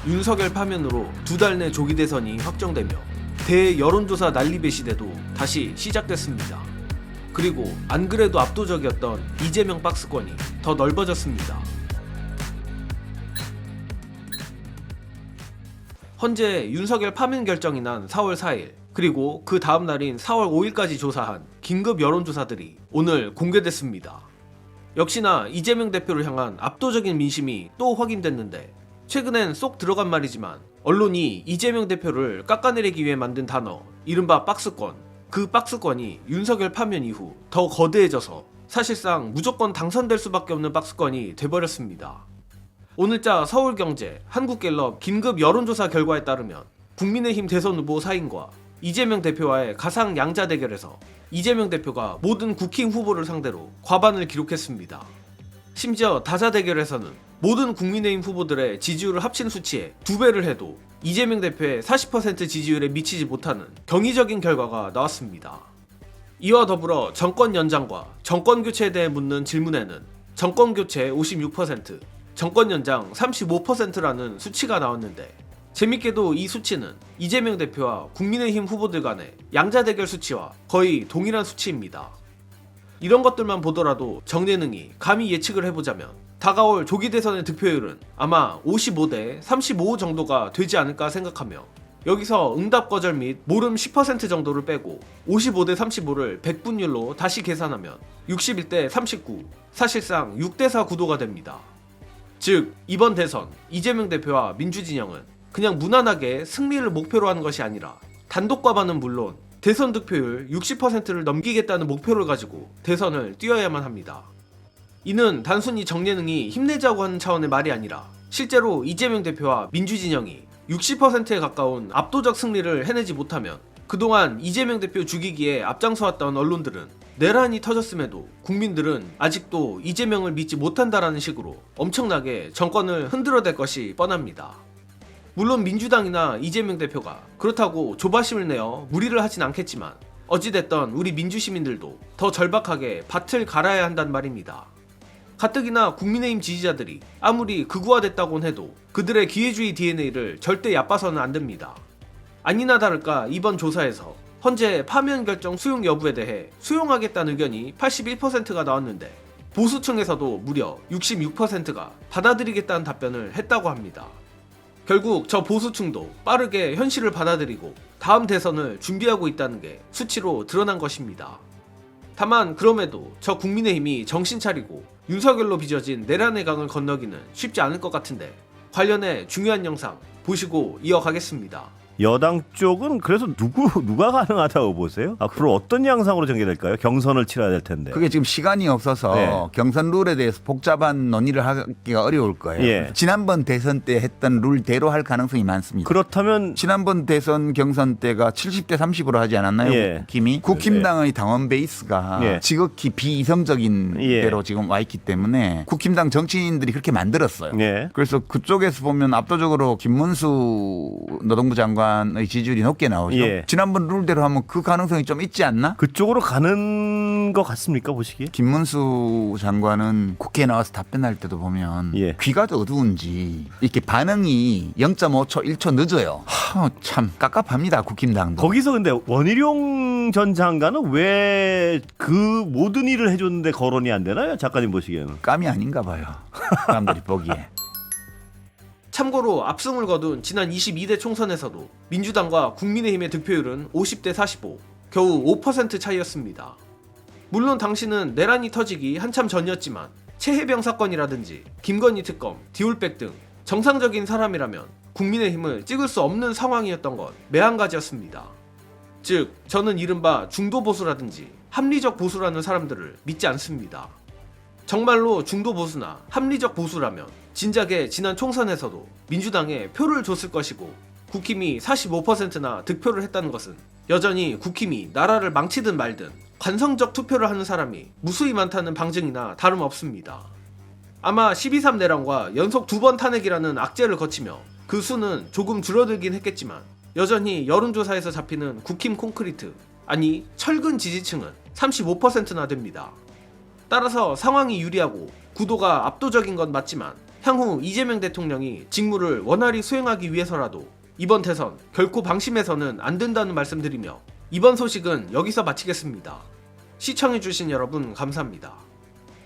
윤석열 파면으로 2달 내 조기 대선이 확정되며 대여론조사 난리배 시대도 다시 시작됐습니다. 그리고 안 그래도 압도적이었던 이재명 박스권이 더 넓어졌습니다. 현재 윤석열 파면 결정이 난 4월 4일 그리고 그 다음 날인 4월 5일까지 조사한 긴급 여론조사들이 오늘 공개됐습니다. 역시나 이재명 대표를 향한 압도적인 민심이 또 확인됐는데 최근엔 쏙 들어간 말이지만 언론이 이재명 대표를 깎아내리기 위해 만든 단어 이른바 박스권, 그 박스권이 윤석열 파면 이후 더 거대해져서 사실상 무조건 당선될 수밖에 없는 박스권이 돼버렸습니다. 오늘자 서울경제, 한국갤럽 긴급 여론조사 결과에 따르면 국민의힘 대선 후보 사인과 이재명 대표와의 가상 양자 대결에서 이재명 대표가 모든 국힘 후보를 상대로 과반을 기록했습니다. 심지어 다자 대결에서는 모든 국민의힘 후보들의 지지율을 합친 수치에 2배를 해도 이재명 대표의 40% 지지율에 미치지 못하는 경이적인 결과가 나왔습니다. 이와 더불어 정권 연장과 정권 교체에 대해 묻는 질문에는 정권 교체 56%, 정권 연장 35%라는 수치가 나왔는데 재밌게도 이 수치는 이재명 대표와 국민의힘 후보들 간의 양자 대결 수치와 거의 동일한 수치입니다. 이런 것들만 보더라도 정예능이 감히 예측을 해보자면 다가올 조기 대선의 득표율은 아마 55대 35 정도가 되지 않을까 생각하며 여기서 응답 거절 및 모름 10% 정도를 빼고 55대 35를 백분율로 다시 계산하면 61대 39, 사실상 6대4 구도가 됩니다. 즉 이번 대선 이재명 대표와 민주진영은 그냥 무난하게 승리를 목표로 하는 것이 아니라 단독 과반은 물론 대선 득표율 60%를 넘기겠다는 목표를 가지고 대선을 뛰어야만 합니다. 이는 단순히 정예능이 힘내자고 하는 차원의 말이 아니라 실제로 이재명 대표와 민주진영이 60%에 가까운 압도적 승리를 해내지 못하면 그동안 이재명 대표 죽이기에 앞장서왔던 언론들은 내란이 터졌음에도 국민들은 아직도 이재명을 믿지 못한다라는 식으로 엄청나게 정권을 흔들어댈 것이 뻔합니다. 물론 민주당이나 이재명 대표가 그렇다고 조바심을 내어 무리를 하진 않겠지만 어찌됐던 우리 민주시민들도 더 절박하게 밭을 갈아야 한단 말입니다. 가뜩이나 국민의힘 지지자들이 아무리 극우화됐다곤 해도 그들의 기회주의 DNA를 절대 얕봐서는 안 됩니다. 아니나 다를까 이번 조사에서 현재 파면 결정 수용 여부에 대해 수용하겠다는 의견이 81%가 나왔는데 보수층에서도 무려 66%가 받아들이겠다는 답변을 했다고 합니다. 결국 저 보수층도 빠르게 현실을 받아들이고 다음 대선을 준비하고 있다는 게 수치로 드러난 것입니다. 다만 그럼에도 저 국민의힘이 정신 차리고 윤석열로 빚어진 내란의 강을 건너기는 쉽지 않을 것 같은데 관련해 중요한 영상 보시고 이어가겠습니다. 여당 쪽은 그래서 누가 가능하다고 보세요? 앞으로 어떤 양상으로 전개될까요? 경선을 치러야 될 텐데. 그게 지금 시간이 없어서 네. 경선 룰에 대해서 복잡한 논의를 하기가 어려울 거예요. 예. 지난번 대선 때 했던 룰대로 할 가능성이 많습니다. 그렇다면 지난번 대선 경선 때가 70대 30으로 하지 않았나요? 예. 국힘이? 국힘당의 당원 베이스가 예. 지극히 비이성적인 예. 대로 지금 와 있기 때문에 국힘당 정치인들이 그렇게 만들었어요. 예. 그래서 그쪽에서 보면 압도적으로 김문수 노동부 장관의 지지율이 높게 나오죠. 예. 지난번 룰대로 하면 그 가능성이 좀 있지 않나? 그쪽으로 가는 것 같습니까 보시기에? 김문수 장관은 국회에 나와서 답변할 때도 보면 예. 귀가 더 어두운지 이렇게 반응이 0.5초, 1초 늦어요. 참 깝깝합니다. 국힘당도. 거기서 근데 원희룡 전 장관은 왜 그 모든 일을 해줬는데 거론이 안 되나요? 작가님 보시기에는. 깜이 아닌가 봐요. 사람들이 보기에. 참고로 압승을 거둔 지난 22대 총선에서도 민주당과 국민의힘의 득표율은 50대 45, 겨우 5% 차이였습니다. 물론 당시는 내란이 터지기 한참 전이었지만 최혜병 사건이라든지 김건희 특검, 디올백 등 정상적인 사람이라면 국민의힘을 찍을 수 없는 상황이었던 건 매한가지였습니다. 즉 저는 이른바 중도 보수라든지 합리적 보수라는 사람들을 믿지 않습니다. 정말로 중도 보수나 합리적 보수라면 진작에 지난 총선에서도 민주당에 표를 줬을 것이고 국힘이 45%나 득표를 했다는 것은 여전히 국힘이 나라를 망치든 말든 관성적 투표를 하는 사람이 무수히 많다는 방증이나 다름없습니다. 아마 12.3 내란과 연속 2번 탄핵이라는 악재를 거치며 그 수는 조금 줄어들긴 했겠지만 여전히 여론조사에서 잡히는 국힘 콘크리트, 아니 철근 지지층은 35%나 됩니다. 따라서 상황이 유리하고 구도가 압도적인 건 맞지만 향후 이재명 대통령이 직무를 원활히 수행하기 위해서라도 이번 대선 결코 방심해서는 안 된다는 말씀드리며 이번 소식은 여기서 마치겠습니다. 시청해주신 여러분 감사합니다.